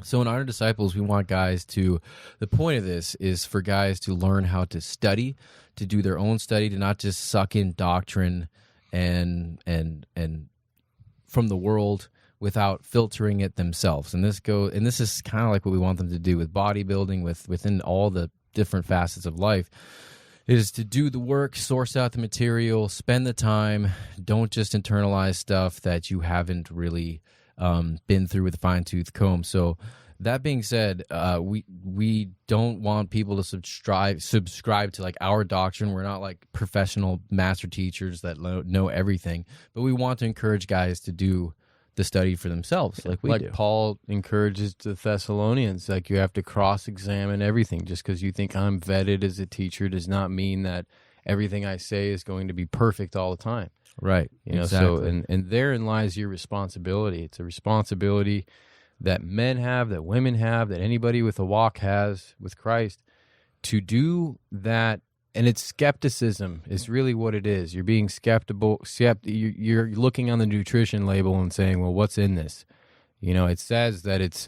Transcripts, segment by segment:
So in Iron Disciples, we want guys to, the point of this is for guys to learn how to study, to do their own study, to not just suck in doctrine and from the world without filtering it themselves. And this is kind of like what we want them to do with bodybuilding, within all the different facets of life, is to do the work, source out the material, spend the time. Don't just internalize stuff that you haven't really been through with a fine-tooth comb. So that being said, we don't want people to subscribe to like our doctrine. We're not like professional master teachers that know everything, but we want to encourage guys to do the study for themselves, like we do. Like Paul encourages the Thessalonians, like you have to cross-examine everything. Just because you think I'm vetted as a teacher does not mean that everything I say is going to be perfect all the time. Right. You know, exactly. so and therein lies your responsibility. It's a responsibility that men have, that women have, that anybody with a walk has with Christ, to do that. And it's skepticism is really what it is. You're being skeptical. You're looking on the nutrition label and saying, well, what's in this? You know, it says that it's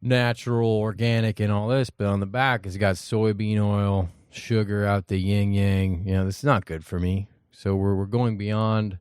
natural, organic, and all this, but on the back it's got soybean oil, sugar out the yin-yang. You know, this is not good for me. So we're going beyond,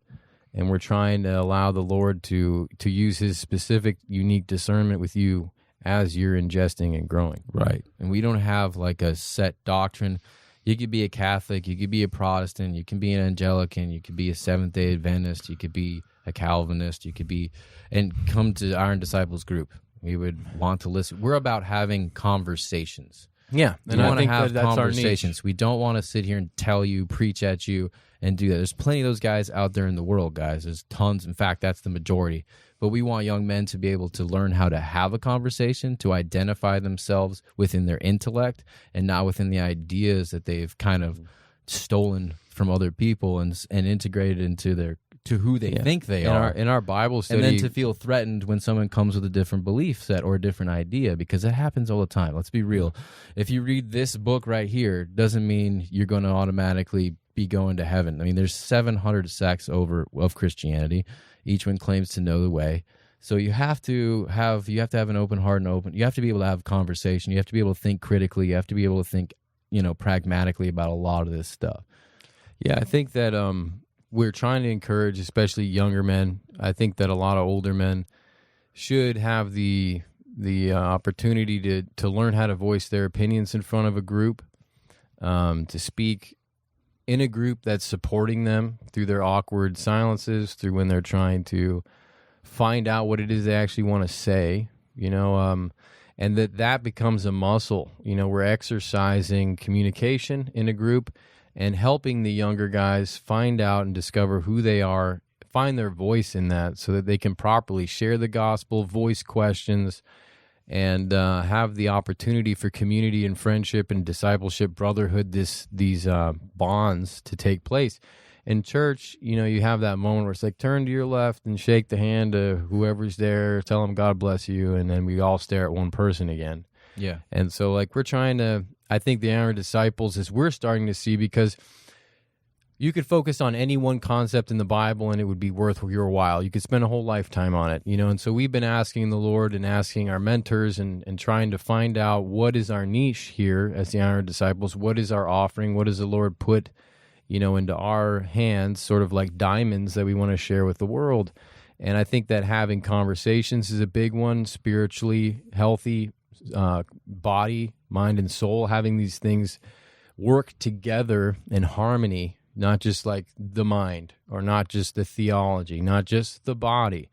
and we're trying to allow the Lord to use his specific, unique discernment with you as you're ingesting and growing. Right. And we don't have like a set doctrine. You could be a Catholic, you could be a Protestant, you can be an Anglican, you could be a Seventh-day Adventist, you could be a Calvinist, you could be, and come to Iron Disciples group. We would want to listen. We're about having conversations. Yeah, and I want to have conversations. We don't want to sit here and tell you, preach at you, and do that. There's plenty of those guys out there in the world, guys. There's tons. In fact, that's the majority. But we want young men to be able to learn how to have a conversation, to identify themselves within their intellect and not within the ideas that they've kind of stolen from other people and integrated into who they think they are. In our Bible study. And then to feel threatened when someone comes with a different belief set or a different idea, because it happens all the time. Let's be real. If you read this book right here, doesn't mean you're going to automatically be going to heaven. I mean, there's 700 sects of Christianity. Each one claims to know the way. So you have to have an open heart and you have to be able to have conversation. You have to be able to think critically. You have to be able to think, pragmatically about a lot of this stuff. Yeah, I think that we're trying to encourage, especially younger men. I think that a lot of older men should have the opportunity to learn how to voice their opinions in front of a group, to speak in a group that's supporting them through their awkward silences, through when they're trying to find out what it is they actually want to say, and that becomes a muscle. We're exercising communication in a group and helping the younger guys find out and discover who they are, find their voice in that so that they can properly share the gospel, voice questions, and have the opportunity for community and friendship and discipleship, brotherhood, these bonds to take place. In church, you have that moment where it's like, turn to your left and shake the hand of whoever's there, tell them God bless you, and then we all stare at one person again. Yeah. And so, we're trying to, I think the Iron Disciples is we're starting to see, because you could focus on any one concept in the Bible and it would be worth your while. You could spend a whole lifetime on it, and so we've been asking the Lord and asking our mentors and trying to find out what is our niche here as the Iron Disciples, what is our offering, what does the Lord put, into our hands, sort of like diamonds that we want to share with the world. And I think that having conversations is a big one, spiritually healthy, body, mind, and soul, having these things work together in harmony, not just like the mind or not just the theology, not just the body,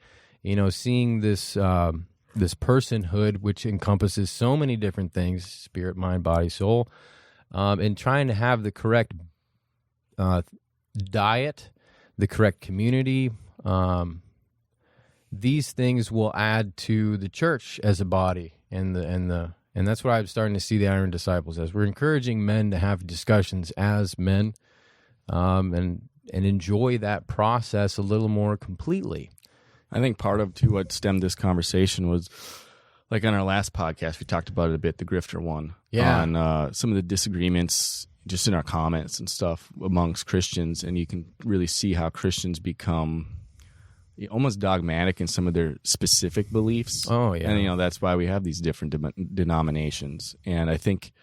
seeing this personhood, which encompasses so many different things, spirit, mind, body, soul, and trying to have the correct diet, the correct community. These things will add to the church as a body, and that's what I'm starting to see the Iron Disciples as. We're encouraging men to have discussions as men, and enjoy that process a little more completely. I think part of what stemmed this conversation was, like on our last podcast, we talked about it a bit, the Grifter one, on some of the disagreements just in our comments and stuff amongst Christians, and you can really see how Christians become almost dogmatic in some of their specific beliefs. Oh, yeah. And, that's why we have these different denominations. And I think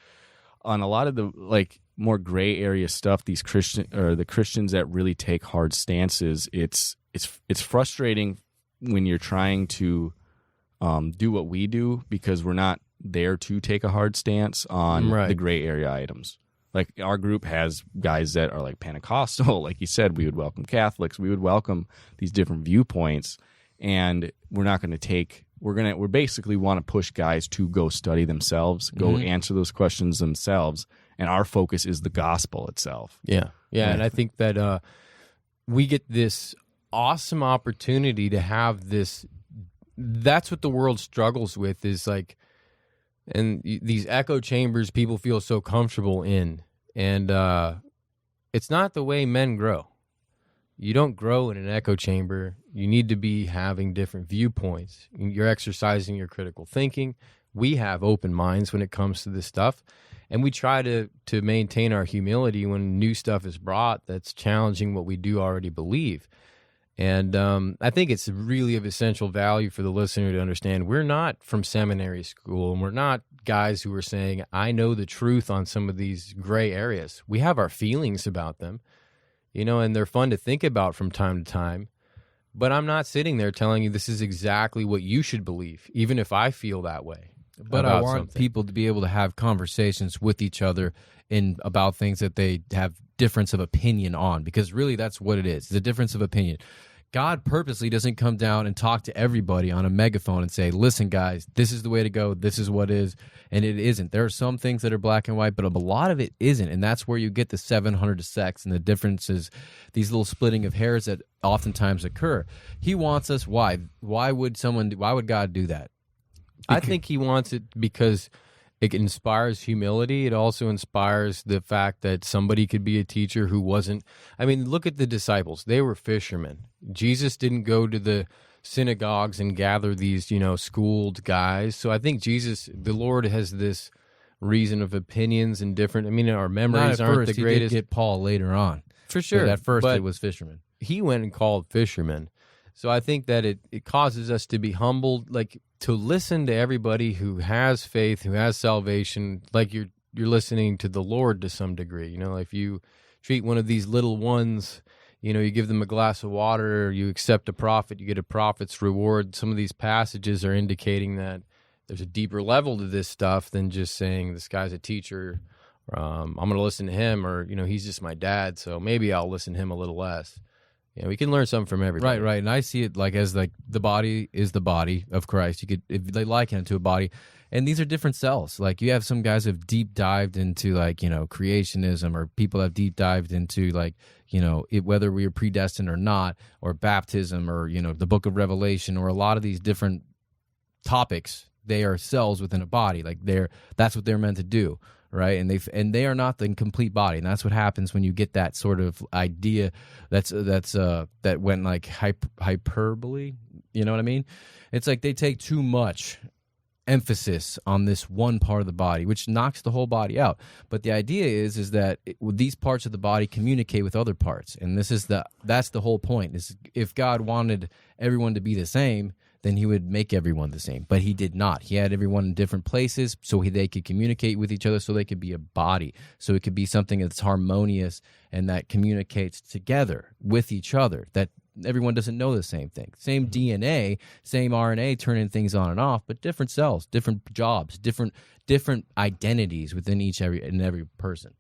on a lot of the, like, more gray area stuff, the Christians that really take hard stances, it's frustrating when you're trying to do what we do, because we're not there to take a hard stance on the gray area items. Like, our group has guys that are like Pentecostal, like you said, we would welcome Catholics, we would welcome these different viewpoints, and we're not going to take, we're basically want to push guys to go study themselves, go answer those questions themselves, and our focus is the gospel itself. Yeah. And I think that we get this awesome opportunity to have this. That's what the world struggles with, is like, and these echo chambers people feel so comfortable in. And it's not the way men grow. You don't grow in an echo chamber. You need to be having different viewpoints. You're exercising your critical thinking. We have open minds when it comes to this stuff. And we try to maintain our humility when new stuff is brought that's challenging what we do already believe. And I think it's really of essential value for the listener to understand we're not from seminary school, and we're not guys who are saying, I know the truth on some of these gray areas. We have our feelings about them, and they're fun to think about from time to time. But I'm not sitting there telling you this is exactly what you should believe, even if I feel that way. But I want people to be able to have conversations with each other about things that they have difference of opinion on, because really that's what it is. It's a difference of opinion. God purposely doesn't come down and talk to everybody on a megaphone and say, listen, guys, this is the way to go. This is what is. And it isn't. There are some things that are black and white, but a lot of it isn't. And that's where you get the 700 sects and the differences, these little splitting of hairs that oftentimes occur. He wants us. Why? Why would God do that? I think he wants it because it inspires humility. It also inspires the fact that somebody could be a teacher who wasn't. I mean, look at the disciples. They were fishermen. Jesus didn't go to the synagogues and gather these, schooled guys. So I think the Lord has this reason of opinions and different. I mean, our memories aren't the greatest. He did get Paul later on. For sure. But at first it was fishermen. He went and called fishermen. So I think that it causes us to be humbled, like to listen to everybody who has faith, who has salvation, like you're listening to the Lord to some degree. If you treat one of these little ones, you give them a glass of water, or you accept a prophet, you get a prophet's reward. Some of these passages are indicating that there's a deeper level to this stuff than just saying this guy's a teacher. I'm going to listen to him, or he's just my dad, so maybe I'll listen to him a little less. We can learn something from everybody. Right. And I see it as the body is the body of Christ. You could, if they liken it to a body, and these are different cells. Like, you have some guys who have deep dived into creationism, or people have deep dived into whether we are predestined or not, or baptism, or the Book of Revelation, or a lot of these different topics. They are cells within a body. Like, that's what they're meant to do. Right, and they are not the complete body, and that's what happens when you get that sort of idea that went like hyperbole. You know what I mean? It's like they take too much emphasis on this one part of the body, which knocks the whole body out. But the idea is that these parts of the body communicate with other parts, and that's the whole point. Is if God wanted everyone to be the same, then he would make everyone the same. But he did not. He had everyone in different places so they could communicate with each other, so they could be a body. So it could be something that's harmonious and that communicates together with each other, that everyone doesn't know the same thing. Same DNA, same RNA turning things on and off, but different cells, different jobs, different identities within every person.